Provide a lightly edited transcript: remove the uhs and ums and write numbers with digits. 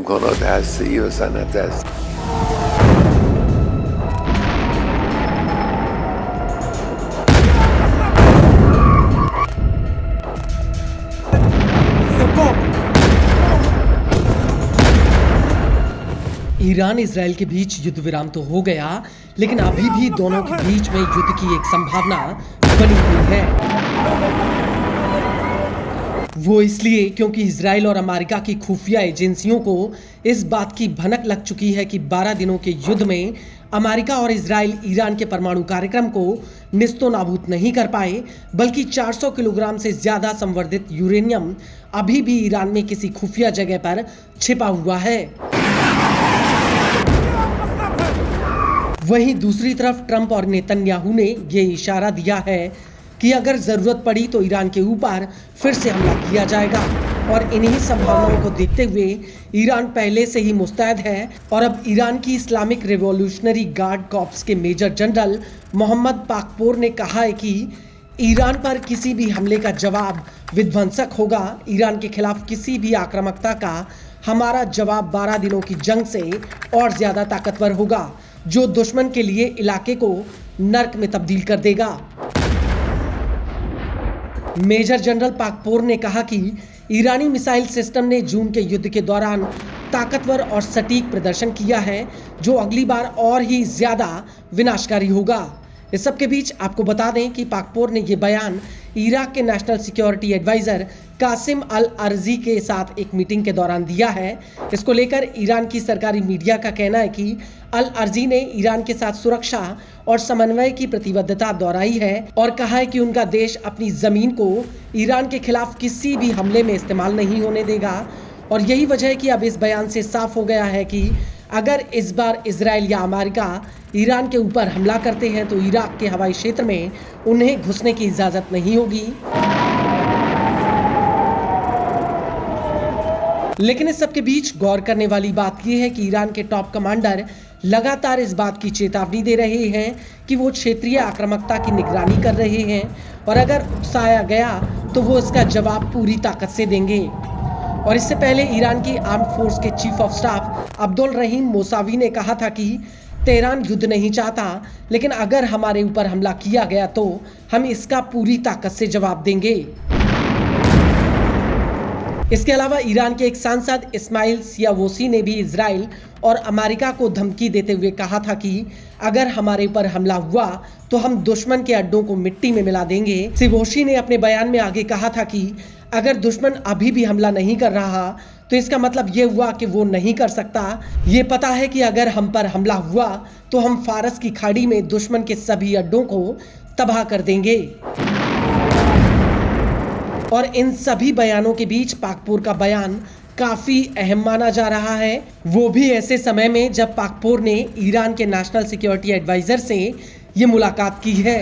Konoda, see you, Sanatas. Iran Israel के बीच युद्ध विराम तो हो गया, लेकिन अभी भी दोनों के बीच में युद्ध की एक संभावना बनी हुई है। वो इसलिए क्योंकि इजराइल और अमेरिका की खुफिया एजेंसियों को इस बात की भनक लग चुकी है कि 12 दिनों के युद्ध में अमेरिका और इजराइल ईरान के परमाणु कार्यक्रम को निस्तो नाबूद नहीं कर पाए, बल्कि 400 किलोग्राम से ज्यादा संवर्धित यूरेनियम अभी भी ईरान में किसी खुफिया जगह पर छिपा हुआ है। वहीं दूसरी तरफ ट्रंप और नेतन्याहू ने यह इशारा दिया है कि अगर जरूरत पड़ी तो ईरान के ऊपर फिर से हमला किया जाएगा, और इन्हीं संभावनाओं को देखते हुए ईरान पहले से ही मुस्तैद है। और अब ईरान की इस्लामिक रिवॉल्यूशनरी गार्ड कॉर्प्स के मेजर जनरल मोहम्मद पाकपोर ने कहा है कि ईरान पर किसी भी हमले का जवाब विध्वंसक होगा। ईरान के खिलाफ किसी भी आक्रामकता का हमारा जवाब 12 दिनों की जंग से और ज्यादा ताकतवर होगा, जो दुश्मन के लिए इलाके को नर्क में तब्दील कर देगा। मेजर जनरल पाकपोर ने कहा कि ईरानी मिसाइल सिस्टम ने जून के युद्ध के दौरान ताकतवर और सटीक प्रदर्शन किया है, जो अगली बार और ही ज्यादा विनाशकारी होगा। इस सब के बीच आपको बता दें कि पाकपोर ने यह बयान इराक के नेशनल सिक्योरिटी एडवाइजर कासिम अल अर्जी के साथ एक मीटिंग के दौरान दिया है। इसको लेकर ईरान की सरकारी मीडिया का कहना है कि अल अर्जी ने ईरान के साथ सुरक्षा और समन्वय की प्रतिबद्धता दोहराई है और कहा है कि उनका देश अपनी जमीन को ईरान के खिलाफ किसी भी हमले में इस्तेमाल नहीं होने देगा। और यही वजह है कि अब इस बयान से साफ हो गया है कि अगर इस बार इजराइल या अमेरिका ईरान के ऊपर हमला करते हैं तो इराक के हवाई क्षेत्र में उन्हें घुसने की इजाजत नहीं होगी। लेकिन इस सब के बीच गौर करने वाली बात यह है कि ईरान के टॉप कमांडर लगातार इस बात की चेतावनी दे रहे हैं कि वो क्षेत्रीय आक्रामकता की निगरानी कर रहे हैं, और अगर उकसाया गया तो वो इसका जवाब पूरी ताकत से देंगे। और इससे पहले ईरान की आर्म फोर्स के chief of staff Abdul Rahim Mousavi ने कहा था कि तेहरान युद्ध नहीं चाहता, लेकिन अगर हमारे ऊपर हमला किया गया तो हम इसका पूरी ताकत से जवाब देंगे। इसके अलावा ईरान के एक सांसद इस्माइल सियावोसी ने भी इजराइल और अमेरिका को धमकी देते हुए कहा था कि अगर हमारे ऊपर हमला हुआ तो हम दुश्मन के अड्डों को मिट्टी में मिला देंगे। सियावोसी ने अपने बयान में आगे कहा था कि अगर दुश्मन अभी भी हमला नहीं कर रहा तो इसका मतलब ये हुआ कि वो नहीं कर सकता। ये पता है कि अगर हम पर हमला हुआ तो हम फारस की खाड़ी में दुश्मन के सभी अड्डों को तबाह कर देंगे। और इन सभी बयानों के बीच पाकपोर का बयान काफी अहम माना जा रहा है, वो भी ऐसे समय में जब पाकपोर ने ईरान के नेशनल सिक्योरिटी एडवाइजर से ये मुलाकात की है।